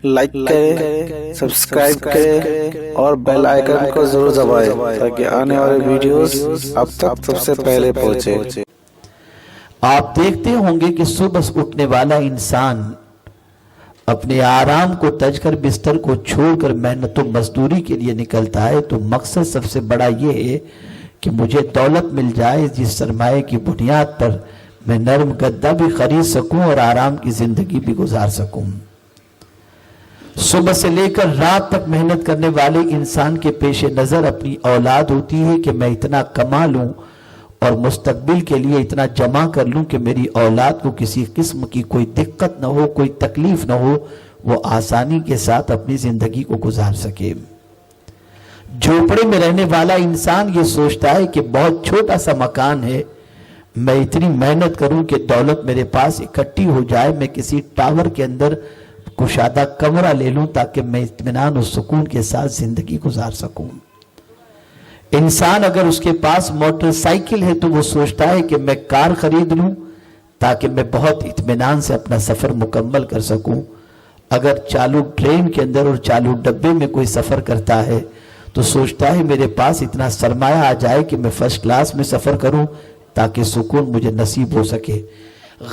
Like کریں، subscribe کریں اور بیل آئیکن کو ضرور دبائیں تاکہ آنے والے ویڈیوز اب تک سب سے پہلے پہنچے۔ آپ دیکھتے ہوں گے کہ صبح اٹھنے والا انسان اپنے آرام کو تج کر بستر کو چھوڑ کر محنت و مزدوری کے لیے نکلتا ہے، تو مقصد سب سے بڑا یہ ہے کہ مجھے دولت مل جائے جس سرمایہ کی بنیاد پر میں نرم گدا بھی خرید سکوں اور آرام کی زندگی بھی گزار سکوں۔ صبح سے لے کر رات تک محنت کرنے والے انسان کے پیش نظر اپنی اولاد ہوتی ہے کہ میں اتنا کما لوں اور مستقبل کے لیے اتنا جمع کر لوں کہ میری اولاد کو کسی قسم کی کوئی دقت نہ ہو، کوئی تکلیف نہ ہو، وہ آسانی کے ساتھ اپنی زندگی کو گزار سکے۔ جھوپڑے میں رہنے والا انسان یہ سوچتا ہے کہ بہت چھوٹا سا مکان ہے، میں اتنی محنت کروں کہ دولت میرے پاس اکٹھی ہو جائے، میں کسی ٹاور کے اندر کشادہ کمرہ لے لوں تاکہ میں اطمینان و سکون کے ساتھ زندگی گزار سکوں۔ انسان اگر اس کے پاس موٹر سائیکل ہے تو وہ سوچتا ہے کہ میں کار خرید لوں تاکہ میں بہت اطمینان سے اپنا سفر مکمل کر سکوں۔ اگر چالو ٹرین کے اندر اور چالو ڈبے میں کوئی سفر کرتا ہے تو سوچتا ہے میرے پاس اتنا سرمایہ آ جائے کہ میں فرسٹ کلاس میں سفر کروں تاکہ سکون مجھے نصیب ہو سکے۔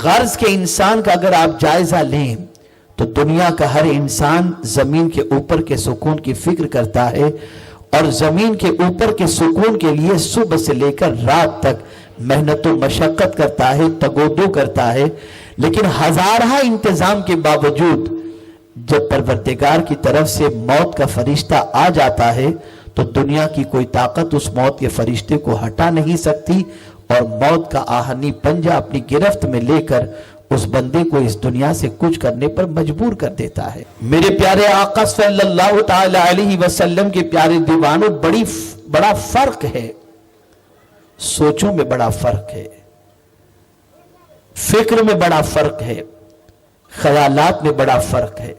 غرض کے انسان کا اگر آپ جائزہ لیں تو دنیا کا ہر انسان زمین کے اوپر کے سکون کی فکر کرتا ہے اور زمین کے اوپر کے سکون کے لیے صبح سے لے کر رات تک محنت و مشقت کرتا ہے، تگودو کرتا ہے، لیکن ہزارہ انتظام کے باوجود جب پروردگار کی طرف سے موت کا فرشتہ آ جاتا ہے تو دنیا کی کوئی طاقت اس موت کے فرشتے کو ہٹا نہیں سکتی اور موت کا آہنی پنجہ اپنی گرفت میں لے کر اس بندے کو اس دنیا سے کچھ کرنے پر مجبور کر دیتا ہے۔ میرے پیارے آقا صلی اللہ تعالی علیہ وسلم کے پیارے دیوانوں، بڑا فرق ہے، سوچوں میں بڑا فرق ہے، فکر میں بڑا فرق ہے، خیالات میں بڑا فرق ہے۔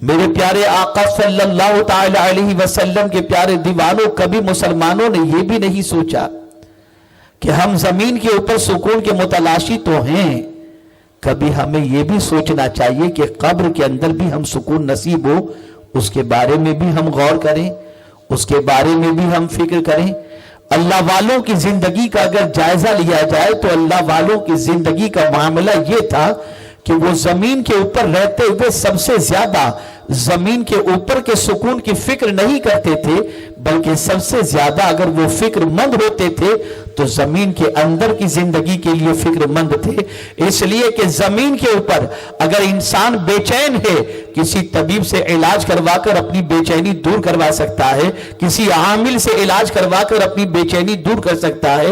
میرے پیارے آقا صلی اللہ تعالی علیہ وسلم کے پیارے دیوانوں، کبھی مسلمانوں نے یہ بھی نہیں سوچا کہ ہم زمین کے اوپر سکون کے متلاشی تو ہیں، کبھی ہمیں یہ بھی سوچنا چاہیے کہ قبر کے اندر بھی ہم سکون نصیب ہو، اس کے بارے میں بھی ہم غور کریں، اس کے بارے میں بھی ہم فکر کریں۔ اللہ والوں کی زندگی کا اگر جائزہ لیا جائے تو اللہ والوں کی زندگی کا معاملہ یہ تھا کہ وہ زمین کے اوپر رہتے ہوئے سب سے زیادہ زمین کے اوپر کے سکون کی فکر نہیں کرتے تھے، بلکہ سب سے زیادہ اگر وہ فکر مند ہوتے تھے تو زمین کے اندر کی زندگی کے لیے فکر مند تھے۔ اس لیے کہ زمین کے اوپر اگر انسان بے چین ہے، کسی طبیب سے علاج کروا کر اپنی بے چینی دور کروا سکتا ہے، کسی عامل سے علاج کروا کر اپنی بے چینی دور کر سکتا ہے،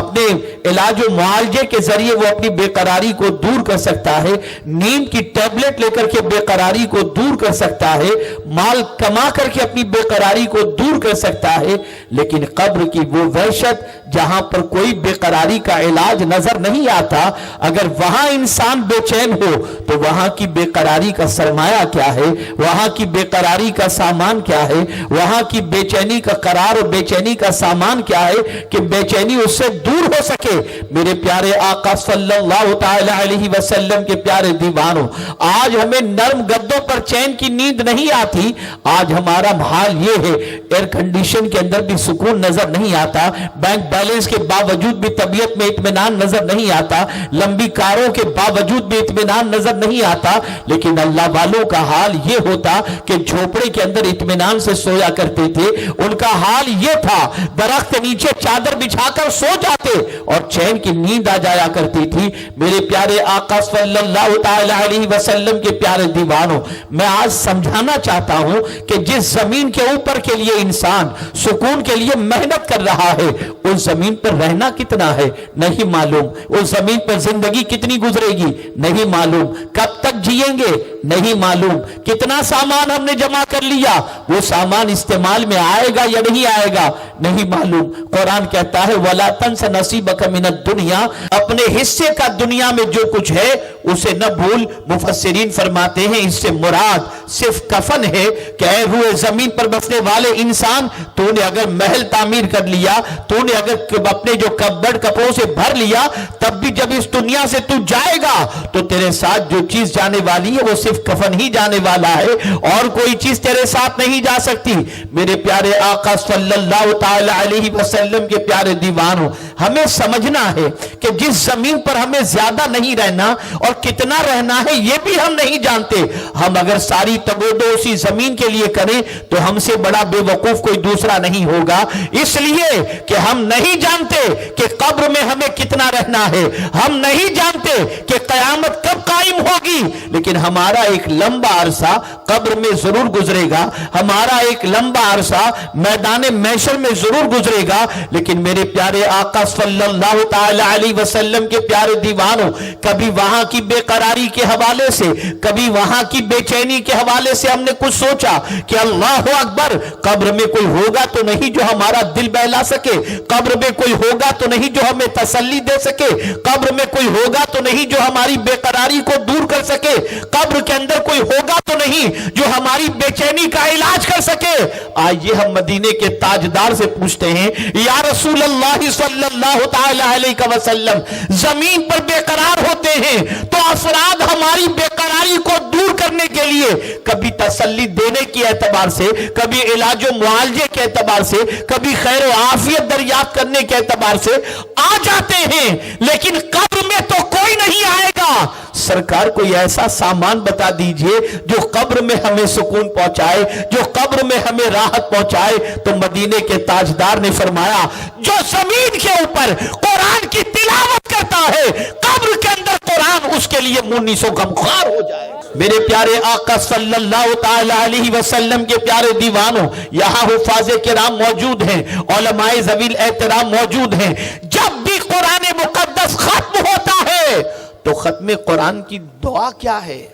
اپنے علاج و معالجے کے ذریعے وہ اپنی بے قراری کو دور کر سکتا ہے، نیند کی ٹیبلٹ لے کر کے بے قراری کو دور کر سکتا ہے، مال کما کر کے اپنی بے قراری کو دور کر سکتا ہے، لیکن قبر کی وہ وحشت جہاں پر کوئی بے قراری کا علاج نظر نہیں آتا، اگر وہاں انسان بے چین ہو تو وہاں کی بے قراری کا سرمایہ کیا ہے، وہاں کی بے قراری کا سامان کیا ہے، وہاں کی بے چینی کا قرار اور بے چینی کا سامان کیا ہے کہ بے چینی اس سے دور ہو سکے۔ میرے پیارے آقا صلی اللہ تعالی علیہ وسلم کے پیارے دیوانوں، آج ہمیں نرم گدوں پر چین کی نیند نہیں آتی، آج ہمارا حال یہ ہے ایئر کنڈیشن کے اندر بھی سکون نظر نہیں آتا، بینک بیلنس کے باوجود بھی طبیعت میں اطمینان نظر نہیں آتا، لمبی کاروں کے باوجود بھی اطمینان نظر نہیں آتا، لیکن اللہ والوں کا حال یہ ہوتا کہ جھوپڑے کے اندر اطمینان سے سویا کرتے تھے، ان کا حال یہ تھا درخت نیچے چادر بچھا کر سو جاتے اور چین کی نیند آ جایا کرتی تھی۔ میرے پیارے آقا صلی اللہ تعالی علیہ وسلم کے پیارے دیوانوں، میں آج سمجھانا چاہتا ہوں کہ جس زمین کے اوپر کے لیے انسان سکون کے لیے محنت کر رہا ہے، اس زمین پر رہنا کتنا ہے نہیں معلوم، اس زمین پر زندگی کتنی گزرے گی نہیں معلوم، کب تک جئیں گے نہیں معلوم، کتنا سامان ہم نے جمع کر لیا، وہ سامان استعمال میں آئے گا یا نہیں آئے گا نہیں معلوم۔ قرآن کہتا ہے وَلَا تَنْسَ نَصِيبَكَ مِنَ الدُّنْيَا، اپنے حصے کا دنیا میں جو کچھ ہے اسے نہ بھول۔ مفسرین فرماتے ہیں اس سے مراد صرف کفن ہے کہ اے روئے زمین پر بسنے والے انسان، تو نے اگر محل تعمیر کر لیا، تو نے اگر اپنے جو کپڑ کپڑوں سے بھر لیا، تب بھی جب اس دنیا سے تو جائے گا تو تیرے ساتھ جو چیز جانے والی ہے وہ صرف کفن ہی جانے والا ہے، اور کوئی چیز تیرے ساتھ نہیں جا سکتی۔ میرے پیارے آقا صلی اللہ تعالی علیہ وسلم کے پیارے دیوانوں، ہمیں سمجھنا ہے کہ جس زمین پر ہمیں زیادہ نہیں رہنا اور کتنا رہنا ہے یہ بھی ہم نہیں جانتے۔ ہم اگر ساری تگودو اسی زمین کے لیے کریں تو ہم سے بڑا بے وقوف کوئی دوسرا نہیں ہوگا، اس لیے کہ ہم نہیں جانتے کہ قبر میں ہمیں کتنا رہنا ہے، ہم نہیں جانتے کہ قیامت کب قائم ہوگی، لیکن ہمارا ایک لمبا عرصہ قبر میں ضرور گزرے گا، ہمارا ایک لمبا عرصہ میدان محشر میں ضرور گزرے گا۔ لیکن میرے پیارے آقا صلی اللہ تعالی علیہ وسلم کے پیارے دیوانوں، کبھی وہاں کی بے قراری کے حوالے سے، کبھی وہاں کی بے چینی کے حوالے سے ہم نے کچھ سوچا کہ اللہ اکبر، قبر میں کوئی ہوگا تو نہیں جو ہمارا دل بہلا سکے، قبر میں کوئی ہوگا تو نہیں جو ہمیں تسلی دے سکے، قبر میں کوئی ہوگا تو نہیں جو ہماری بے قراری کو دور کر سکے، قبر کے اندر کوئی ہوگا تو نہیں جو ہماری بے چینی کا علاج کر سکے۔ آئیے ہم مدینے کے تاجدار سے پوچھتے ہیں، یا رسول اللہ صلی اللہ تعالی علیہ وسلم، زمین پر بے قرار ہوتے ہیں تو افراد ہماری بے قراری کو دور کرنے کے لیے کبھی تسلی دینے کے اعتبار سے، کبھی علاج و معالجے کے اعتبار سے، کبھی خیر و عافیت دریافت کرنے کے اعتبار سے آ جاتے ہیں، لیکن قبر میں تو کوئی نہیں آئے گا۔ سرکار کوئی ایسا سامان بتا دیجئے جو قبر میں ہمیں سکون پہنچائے، جو قبر میں ہمیں راحت پہنچائے۔ تو مدینے کے تاجدار نے فرمایا، جو زمین کے اوپر قرآن کی تلاوت کرتا ہے، قبر کے اندر قرآن اس کے لیے مونس و غمخوار ہو جائے۔ میرے پیارے آقا صلی اللہ تعالی علیہ وسلم کے پیارے دیوانوں، یہاں حفاظ کرام موجود ہیں، علماء ذوی احترام موجود ہیں۔ جب بھی قرآن مقدس ختم ہوتا ہے تو ختم قرآن کی دعا کیا ہے؟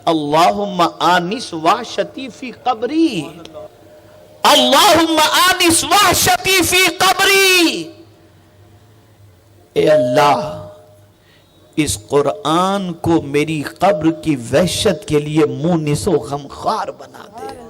اللہم آنس وحشتی فی قبری، اللہم آنس وحشتی فی قبری۔ اے اللہ، اس قرآن کو میری قبر کی وحشت کے لیے مونس و غمخوار بنا دے۔